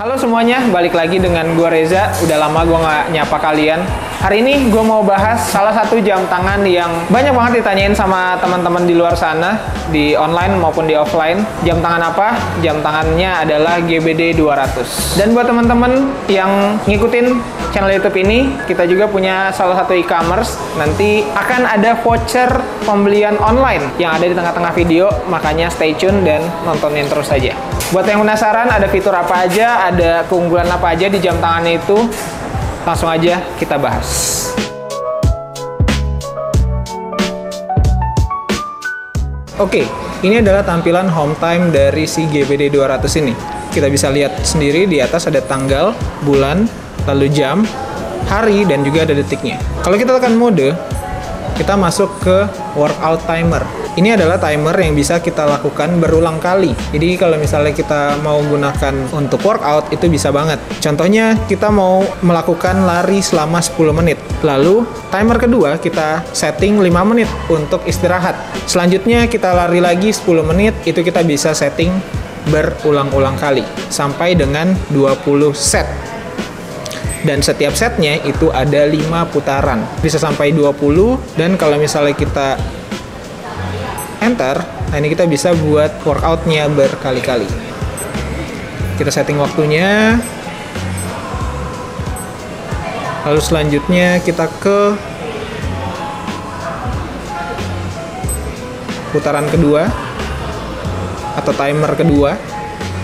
Halo semuanya, balik lagi dengan gua Reza. Udah lama gua nggak nyapa kalian. Hari ini gua mau bahas salah satu jam tangan yang banyak banget ditanyain sama teman-teman di luar sana, di online maupun di offline. Jam tangan apa? Jam tangannya adalah GBD 200. Dan buat teman-teman yang ngikutin channel YouTube ini, kita juga punya salah satu e-commerce. Nanti akan ada voucher pembelian online yang ada di tengah-tengah video, makanya stay tune dan nontonin terus aja. Buat yang penasaran ada fitur apa aja, ada keunggulan apa aja di jam tangannya itu, langsung aja kita bahas. Oke, ini adalah tampilan home time dari si GBD 200 ini. Kita bisa lihat sendiri di atas ada tanggal, bulan, lalu jam, hari, dan juga ada detiknya. Kalau kita tekan mode, kita masuk ke workout timer. Ini adalah timer yang bisa kita lakukan berulang kali. Jadi kalau misalnya kita mau gunakan untuk workout, itu bisa banget. Contohnya, kita mau melakukan lari selama 10 menit. Lalu, timer kedua kita setting 5 menit untuk istirahat. Selanjutnya, kita lari lagi 10 menit, itu kita bisa setting berulang-ulang kali. Sampai dengan 20 set. Dan setiap setnya itu ada 5 putaran. Bisa sampai 20, dan kalau misalnya kita enter, nah ini kita bisa buat workoutnya berkali-kali. Kita setting waktunya. Lalu selanjutnya kita ke putaran kedua atau timer kedua.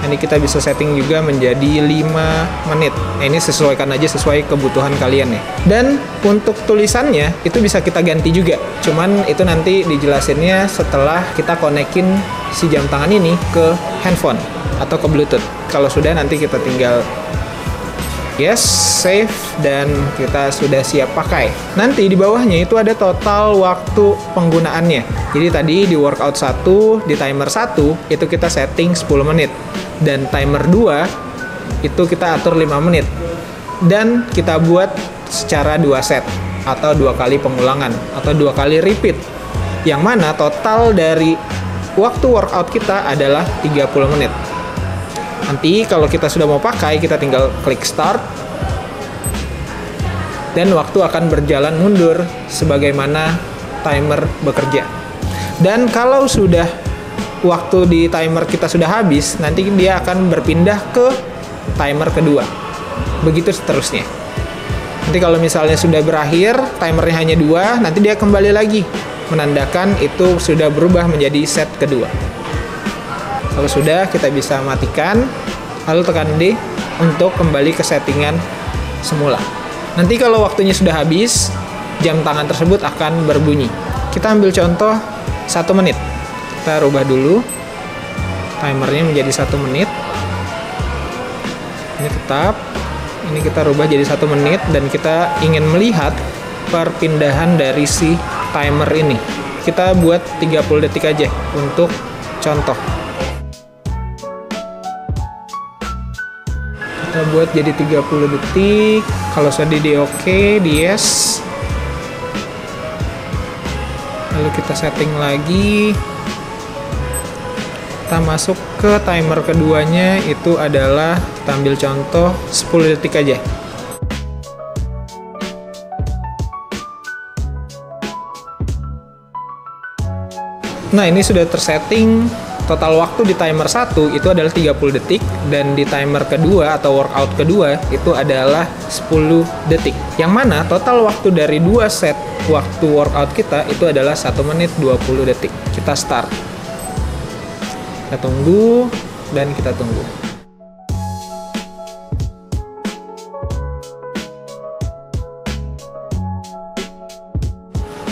Ini kita bisa setting juga menjadi 5 menit. Nah, ini sesuaikan aja sesuai kebutuhan kalian ya. Dan untuk tulisannya itu bisa kita ganti juga. Cuman itu nanti dijelasinnya setelah kita konekin si jam tangan ini ke handphone atau ke Bluetooth. Kalau sudah nanti kita tinggal yes, save, dan kita sudah siap pakai. Nanti di bawahnya itu ada total waktu penggunaannya. Jadi tadi di workout 1, di timer 1, itu kita setting 10 menit. Dan timer 2, itu kita atur 5 menit. Dan kita buat secara 2 set, atau 2 kali pengulangan, atau 2 kali repeat. Yang mana total dari waktu workout kita adalah 30 menit. Nanti kalau kita sudah mau pakai, kita tinggal klik start. Dan waktu akan berjalan mundur sebagaimana timer bekerja. Dan kalau sudah waktu di timer kita sudah habis, nanti dia akan berpindah ke timer kedua. Begitu seterusnya. Nanti kalau misalnya sudah berakhir, timernya hanya 2, nanti dia kembali lagi. Menandakan itu sudah berubah menjadi set kedua. Kalau sudah, kita bisa matikan, lalu tekan D untuk kembali ke settingan semula. Nanti kalau waktunya sudah habis, jam tangan tersebut akan berbunyi. Kita ambil contoh 1 menit. Kita rubah dulu timernya menjadi 1 menit. Ini tetap. Ini kita rubah jadi 1 menit, dan kita ingin melihat perpindahan dari si timer ini. Kita buat 30 detik aja untuk contoh. Kita buat jadi 30 detik. Kalau sudah di oke, di yes. Lalu kita setting lagi. Kita masuk ke timer keduanya, itu adalah kita ambil contoh 10 detik aja. Nah, ini sudah tersetting. Total waktu di timer 1 itu adalah 30 detik, dan di timer kedua atau workout kedua itu adalah 10 detik. Yang mana total waktu dari 2 set waktu workout kita itu adalah 1 menit 20 detik. Kita start. Kita tunggu, dan kita tunggu.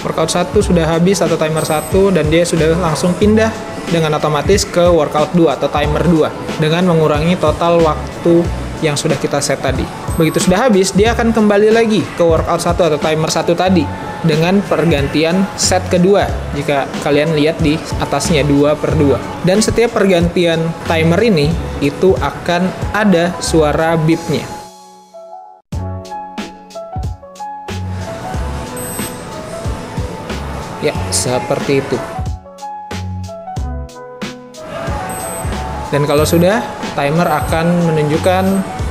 Workout 1 sudah habis atau timer 1, dan dia sudah langsung pindah dengan otomatis ke workout 2 atau timer 2 dengan mengurangi total waktu yang sudah kita set tadi. Begitu sudah habis, dia akan kembali lagi ke workout 1 atau timer 1 tadi dengan pergantian set kedua. Jika kalian lihat di atasnya 2/2. Dan setiap pergantian timer ini itu akan ada suara beep-nya. Ya, seperti itu. Dan kalau sudah, timer akan menunjukkan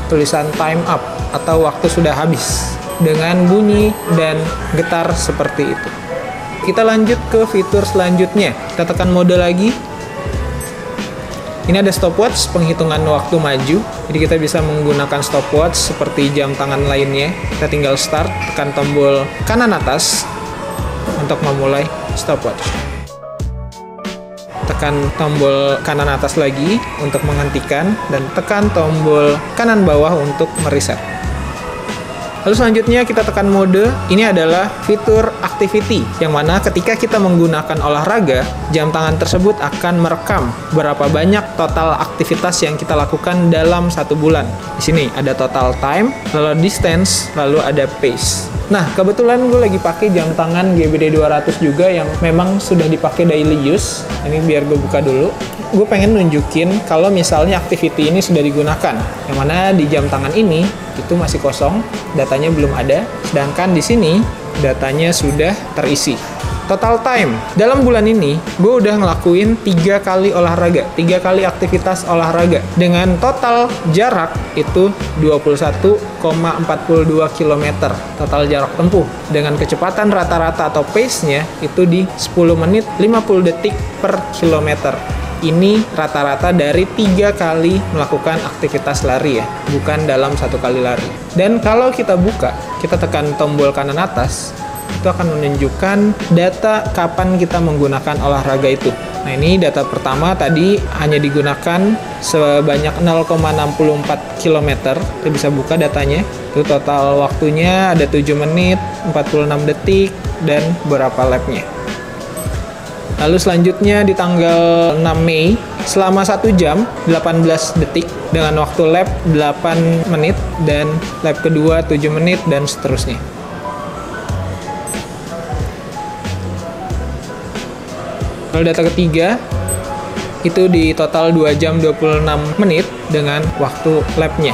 tulisan time up atau waktu sudah habis dengan bunyi dan getar seperti itu. Kita lanjut ke fitur selanjutnya. Kita tekan mode lagi. Ini ada stopwatch, penghitungan waktu maju. Jadi kita bisa menggunakan stopwatch seperti jam tangan lainnya. Kita tinggal start, tekan tombol kanan atas untuk memulai stopwatch. Tekan tombol kanan atas lagi untuk menghentikan, dan tekan tombol kanan bawah untuk mereset. Lalu selanjutnya kita tekan mode. Ini adalah fitur activity, yang mana ketika kita menggunakan olahraga, jam tangan tersebut akan merekam berapa banyak total aktivitas yang kita lakukan dalam 1 bulan. Di sini ada total time, lalu distance, lalu ada pace. Nah, kebetulan gue lagi pakai jam tangan GBD 200 juga yang memang sudah dipakai daily use. Ini biar gue buka dulu. Gue pengen nunjukin kalau misalnya activity ini sudah digunakan. Yang mana di jam tangan ini itu masih kosong, datanya belum ada. Sedangkan di sini datanya sudah terisi. Total time. Dalam bulan ini, gue udah ngelakuin 3 kali olahraga, 3 kali aktivitas olahraga. Dengan total jarak itu 21,42 km total jarak tempuh. Dengan kecepatan rata-rata atau pace-nya itu di 10 menit 50 detik per kilometer. Ini rata-rata dari 3 kali melakukan aktivitas lari ya, bukan dalam 1 kali lari. Dan kalau kita buka, kita tekan tombol kanan atas, itu akan menunjukkan data kapan kita menggunakan olahraga itu. Nah, ini data pertama tadi hanya digunakan sebanyak 0,64 km. Kita bisa buka datanya. Itu total waktunya ada 7 menit, 46 detik, dan berapa lap-nya. Lalu selanjutnya di tanggal 6 Mei, selama 1 jam 18 detik dengan waktu lap 8 menit dan lap kedua 7 menit dan seterusnya. Lalu data ketiga itu di total 2 jam 26 menit dengan waktu lap-nya.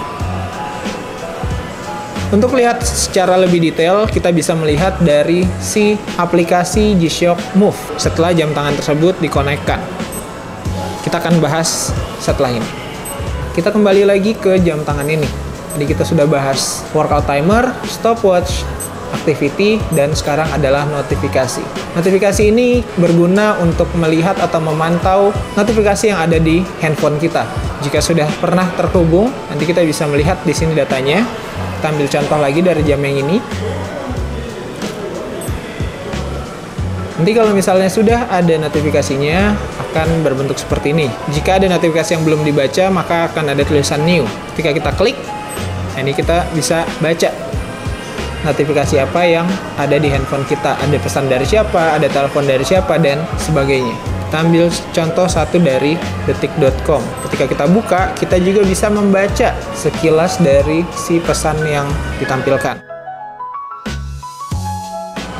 Untuk lihat secara lebih detail, kita bisa melihat dari si aplikasi G-Shock Move setelah jam tangan tersebut dikonekkan. Kita akan bahas setelah ini. Kita kembali lagi ke jam tangan ini. Jadi kita sudah bahas workout timer, stopwatch, activity, dan sekarang adalah notifikasi. Notifikasi ini berguna untuk melihat atau memantau notifikasi yang ada di handphone kita. Jika sudah pernah terhubung, nanti kita bisa melihat di sini datanya. Kita ambil contoh lagi dari jam yang ini. Nanti kalau misalnya sudah ada notifikasinya, akan berbentuk seperti ini. Jika ada notifikasi yang belum dibaca, maka akan ada tulisan new. Ketika kita klik, ini kita bisa baca notifikasi apa yang ada di handphone kita. Ada pesan dari siapa, ada telepon dari siapa, dan sebagainya. Kita ambil contoh satu dari detik.com. Ketika kita buka, kita juga bisa membaca sekilas dari si pesan yang ditampilkan.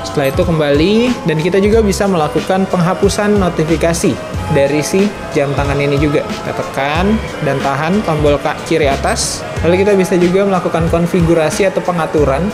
Setelah itu kembali, dan kita juga bisa melakukan penghapusan notifikasi dari si jam tangan ini juga. Kita tekan dan tahan tombol kiri atas. Lalu kita bisa juga melakukan konfigurasi atau pengaturan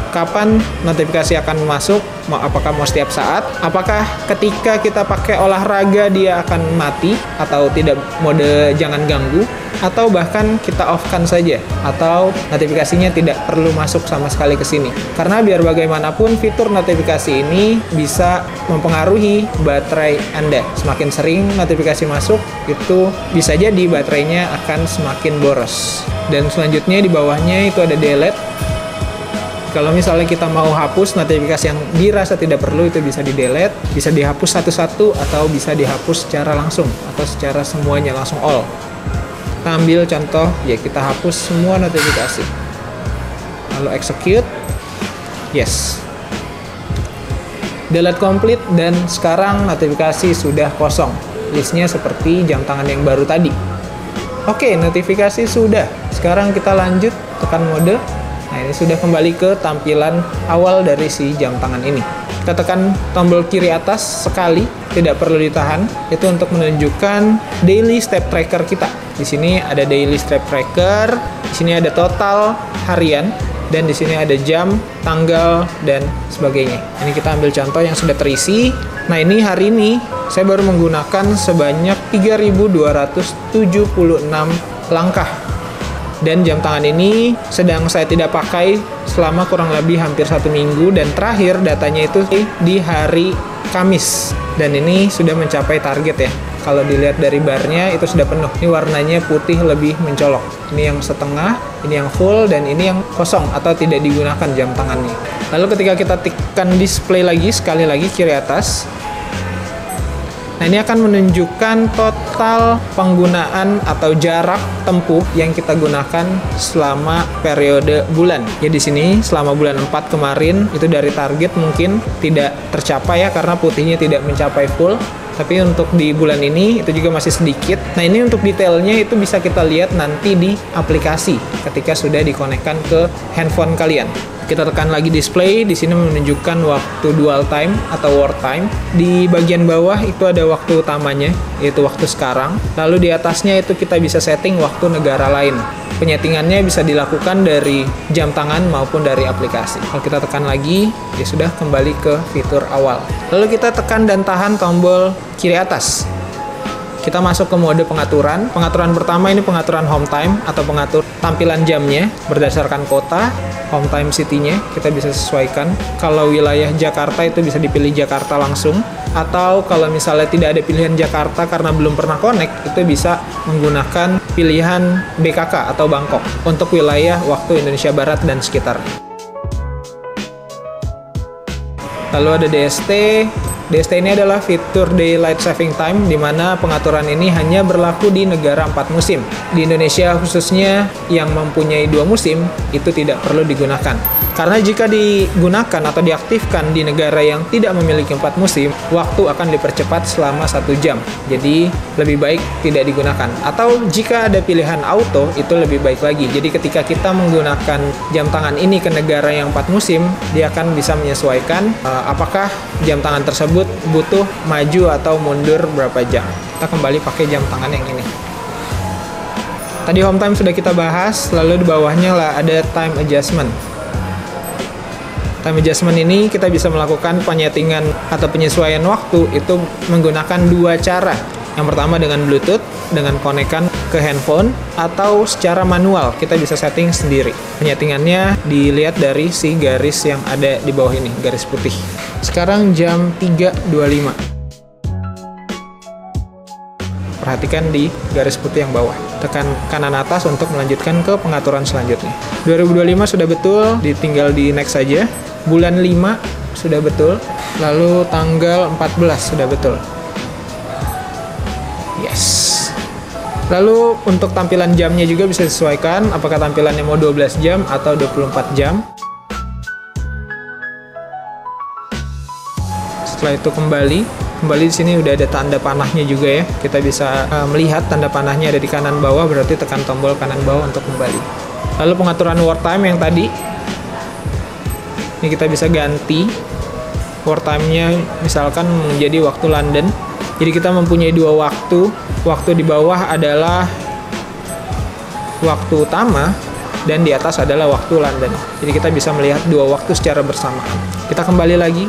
kapan notifikasi akan masuk, apakah mau setiap saat, apakah ketika kita pakai olahraga dia akan mati atau tidak, mode jangan ganggu, atau bahkan kita off-kan saja, atau notifikasinya tidak perlu masuk sama sekali ke sini. Karena biar bagaimanapun fitur notifikasi ini bisa mempengaruhi baterai Anda. Semakin sering notifikasi masuk, itu bisa jadi baterainya akan semakin boros. Dan selanjutnya di bawahnya itu ada delete. Kalau misalnya kita mau hapus notifikasi yang dirasa tidak perlu, itu bisa di-delete, bisa dihapus satu-satu, atau bisa dihapus secara langsung, atau secara semuanya, langsung all. Kita ambil contoh, ya kita hapus semua notifikasi. Lalu execute, yes. Delete complete, dan sekarang notifikasi sudah kosong. Listnya seperti jam tangan yang baru tadi. Oke, notifikasi sudah. Sekarang kita lanjut, tekan mode. Nah, ini sudah kembali ke tampilan awal dari si jam tangan ini. Kita tekan tombol kiri atas sekali, tidak perlu ditahan. Itu untuk menunjukkan daily step tracker kita. Di sini ada daily step tracker, di sini ada total harian, dan di sini ada jam, tanggal, dan sebagainya. Ini kita ambil contoh yang sudah terisi. Nah, ini hari ini saya baru menggunakan sebanyak 3.276 langkah. Dan jam tangan ini sedang saya tidak pakai selama kurang lebih hampir 1 minggu, dan terakhir datanya itu di hari Kamis, dan ini sudah mencapai target ya. Kalau dilihat dari barnya itu sudah penuh. Ini warnanya putih lebih mencolok. Ini yang setengah, ini yang full, dan ini yang kosong atau tidak digunakan jam tangannya. Lalu ketika kita tekan display lagi, sekali lagi kiri atas, nah ini akan menunjukkan total penggunaan atau jarak tempuh yang kita gunakan selama periode bulan. Ya di sini selama bulan 4 kemarin itu dari target mungkin tidak tercapai ya, karena putihnya tidak mencapai full. Tapi untuk di bulan ini itu juga masih sedikit. Nah ini untuk detailnya itu bisa kita lihat nanti di aplikasi ketika sudah dikonekkan ke handphone kalian. Kita tekan lagi display, di sini menunjukkan waktu dual time atau world time. Di bagian bawah itu ada waktu utamanya, yaitu waktu sekarang. Lalu di atasnya itu kita bisa setting waktu negara lain. Penyetingannya bisa dilakukan dari jam tangan maupun dari aplikasi. Kalau kita tekan lagi, ya sudah kembali ke fitur awal. Lalu kita tekan dan tahan tombol kiri atas. Kita masuk ke mode pengaturan. Pengaturan pertama ini pengaturan home time atau pengatur tampilan jamnya berdasarkan kota. Home time city-nya kita bisa sesuaikan. Kalau wilayah Jakarta itu bisa dipilih Jakarta langsung, atau kalau misalnya tidak ada pilihan Jakarta karena belum pernah connect, itu bisa menggunakan pilihan BKK atau Bangkok untuk wilayah waktu Indonesia Barat dan sekitarnya. Lalu ada DST. DST ini adalah fitur Daylight Saving Time, di mana pengaturan ini hanya berlaku di negara 4 musim. Di Indonesia khususnya yang mempunyai 2 musim, itu tidak perlu digunakan. Karena jika digunakan atau diaktifkan di negara yang tidak memiliki 4 musim, waktu akan dipercepat selama 1 jam. Jadi lebih baik tidak digunakan. Atau jika ada pilihan auto, itu lebih baik lagi. Jadi ketika kita menggunakan jam tangan ini ke negara yang 4 musim, dia akan bisa menyesuaikan apakah jam tangan tersebut butuh maju atau mundur berapa jam. Kita kembali pakai jam tangan yang ini. Tadi home time sudah kita bahas, lalu di bawahnya lah ada time adjustment. Time adjustment ini kita bisa melakukan penyetingan atau penyesuaian waktu itu menggunakan 2 cara. Yang pertama dengan Bluetooth, dengan konekkan ke handphone, atau secara manual kita bisa setting sendiri. Penyetingannya dilihat dari si garis yang ada di bawah ini, garis putih. Sekarang jam 3.25. Perhatikan di garis putih yang bawah. Tekan kanan atas untuk melanjutkan ke pengaturan selanjutnya. 2025 sudah betul, ditinggal di next saja. Bulan 5 sudah betul, lalu tanggal 14 sudah betul. Yes. Lalu untuk tampilan jamnya juga bisa disesuaikan, apakah tampilannya mau 12 jam atau 24 jam. Setelah itu kembali di sini udah ada tanda panahnya juga ya. Kita bisa melihat tanda panahnya ada di kanan bawah, berarti tekan tombol kanan bawah untuk kembali. Lalu pengaturan world time yang tadi, ini kita bisa ganti world time-nya misalkan menjadi waktu London. Jadi kita mempunyai 2 waktu. Waktu di bawah adalah waktu utama dan di atas adalah waktu London. Jadi kita bisa melihat 2 waktu secara bersamaan. Kita kembali lagi.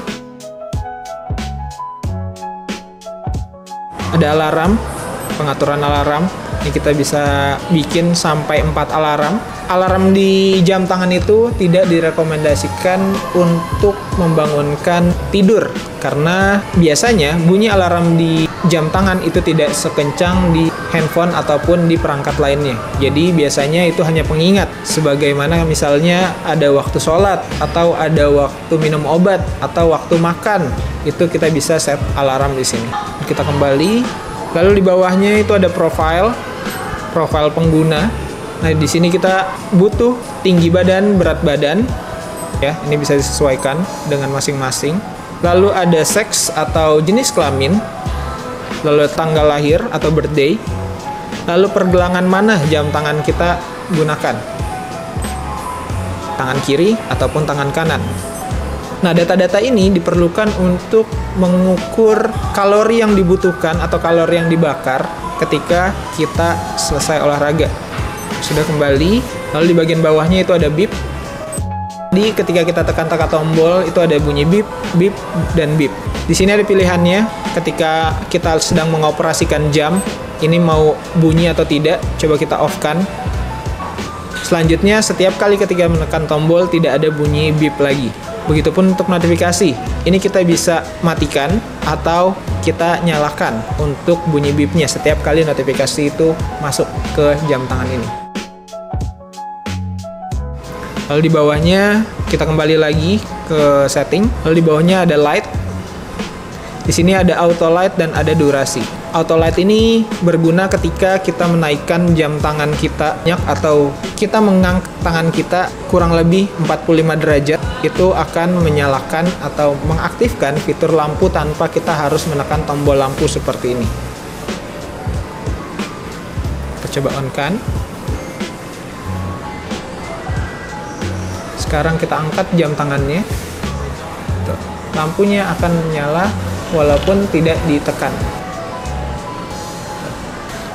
Ada alarm, pengaturan alarm. Ini kita bisa bikin sampai 4 alarm. Alarm di jam tangan itu tidak direkomendasikan untuk membangunkan tidur, karena biasanya bunyi alarm di jam tangan itu tidak sekencang di handphone ataupun di perangkat lainnya. Jadi biasanya itu hanya pengingat, sebagaimana misalnya ada waktu sholat, atau ada waktu minum obat, atau waktu makan. Itu kita bisa set alarm di sini. Kita kembali, lalu di bawahnya itu ada profile pengguna. Nah, di sini kita butuh tinggi badan, berat badan. Ya, ini bisa disesuaikan dengan masing-masing. Lalu ada seks atau jenis kelamin. Lalu tanggal lahir atau birthday. Lalu pergelangan mana jam tangan kita gunakan. Tangan kiri ataupun tangan kanan. Nah, data-data ini diperlukan untuk mengukur kalori yang dibutuhkan atau kalori yang dibakar ketika kita selesai olahraga. Sudah kembali, lalu di bagian bawahnya itu ada beep. Ketika kita tekan tombol itu ada bunyi beep, beep, dan beep. Di sini ada pilihannya ketika kita sedang mengoperasikan jam, ini mau bunyi atau tidak, coba kita off-kan. Selanjutnya, setiap kali ketika menekan tombol tidak ada bunyi beep lagi. Begitupun untuk notifikasi, ini kita bisa matikan atau kita nyalakan untuk bunyi beepnya setiap kali notifikasi itu masuk ke jam tangan ini. Lalu di bawahnya kita kembali lagi ke setting. Lalu di bawahnya ada light. Di sini ada auto light dan ada durasi. Auto light ini berguna ketika kita menaikkan jam tangan kita atau kita mengangkat tangan kita kurang lebih 45 derajat, itu akan menyalakan atau mengaktifkan fitur lampu tanpa kita harus menekan tombol lampu seperti ini. Kita coba on-kan. Sekarang kita angkat jam tangannya. Tuh, lampunya akan menyala walaupun tidak ditekan.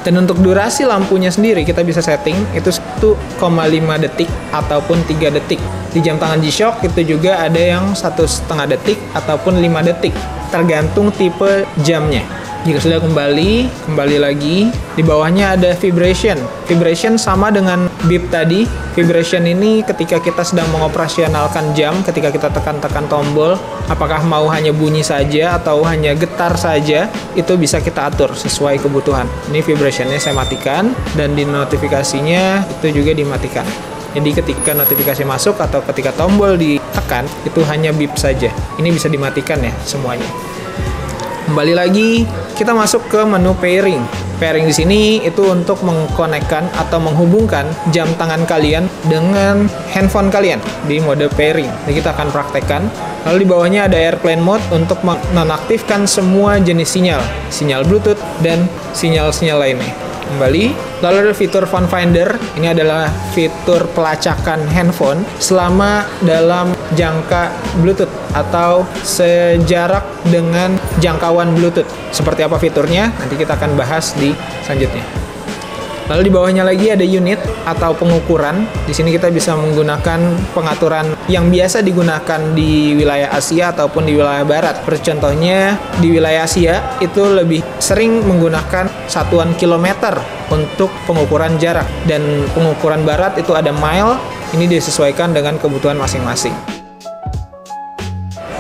Dan untuk durasi lampunya sendiri kita bisa setting itu 1,5 detik ataupun 3 detik. Di jam tangan G-Shock itu juga ada yang 1,5 detik ataupun 5 detik, tergantung tipe jamnya. Jika sudah kembali lagi, di bawahnya ada vibration. Vibration sama dengan beep tadi. Vibration ini ketika kita sedang mengoperasionalkan jam, ketika kita tekan-tekan tombol, apakah mau hanya bunyi saja atau hanya getar saja, itu bisa kita atur sesuai kebutuhan. Ini vibrationnya saya matikan, dan di notifikasinya itu juga dimatikan. Jadi ketika notifikasi masuk atau ketika tombol ditekan, itu hanya beep saja. Ini bisa dimatikan ya semuanya. Kembali lagi, kita masuk ke menu pairing. Pairing di sini itu untuk mengkonekkan atau menghubungkan jam tangan kalian dengan handphone kalian di mode pairing. Jadi kita akan praktekkan. Lalu di bawahnya ada airplane mode untuk menonaktifkan semua jenis sinyal Bluetooth dan sinyal-sinyal lainnya. Kembali, lalu ada fitur phone finder. Ini adalah fitur pelacakan handphone selama dalam jangka Bluetooth atau sejarak dengan jangkauan Bluetooth. Seperti apa fiturnya? Nanti kita akan bahas di selanjutnya. Lalu di bawahnya lagi ada unit atau pengukuran. Di sini kita bisa menggunakan pengaturan yang biasa digunakan di wilayah Asia ataupun di wilayah Barat. Contohnya di wilayah Asia itu lebih sering menggunakan satuan kilometer untuk pengukuran jarak, dan pengukuran Barat itu ada mile. Ini disesuaikan dengan kebutuhan masing-masing.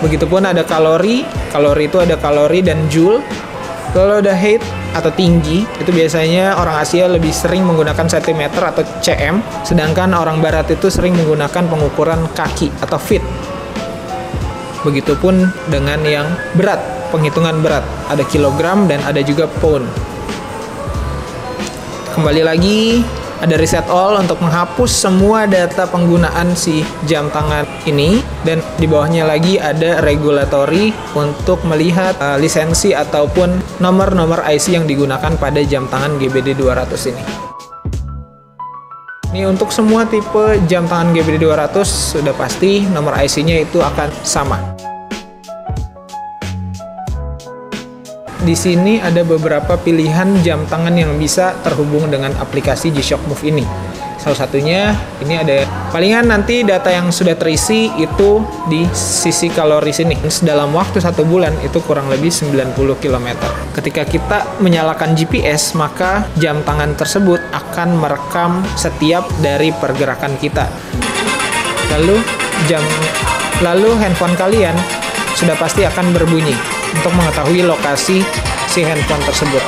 Begitupun ada kalori. Kalori itu ada kalori dan joule. Lalu ada height atau tinggi, itu biasanya orang Asia lebih sering menggunakan cm atau cm, sedangkan orang Barat itu sering menggunakan pengukuran kaki atau feet. Begitupun dengan yang berat, penghitungan berat, ada kilogram dan ada juga pound. Kembali lagi, ada reset all untuk menghapus semua data penggunaan si jam tangan ini, dan di bawahnya lagi ada regulatory untuk melihat lisensi ataupun nomor-nomor IC yang digunakan pada jam tangan GBD 200 ini. Ini untuk semua tipe jam tangan GBD 200 sudah pasti nomor IC-nya itu akan sama. Di sini ada beberapa pilihan jam tangan yang bisa terhubung dengan aplikasi G-Shock Move ini. Salah satunya, ini ada palingan nanti data yang sudah terisi itu di sisi kalori sini. Dalam waktu 1 bulan itu kurang lebih 90 km. Ketika kita menyalakan GPS, maka jam tangan tersebut akan merekam setiap dari pergerakan kita. Lalu handphone kalian sudah pasti akan berbunyi untuk mengetahui lokasi si handphone tersebut.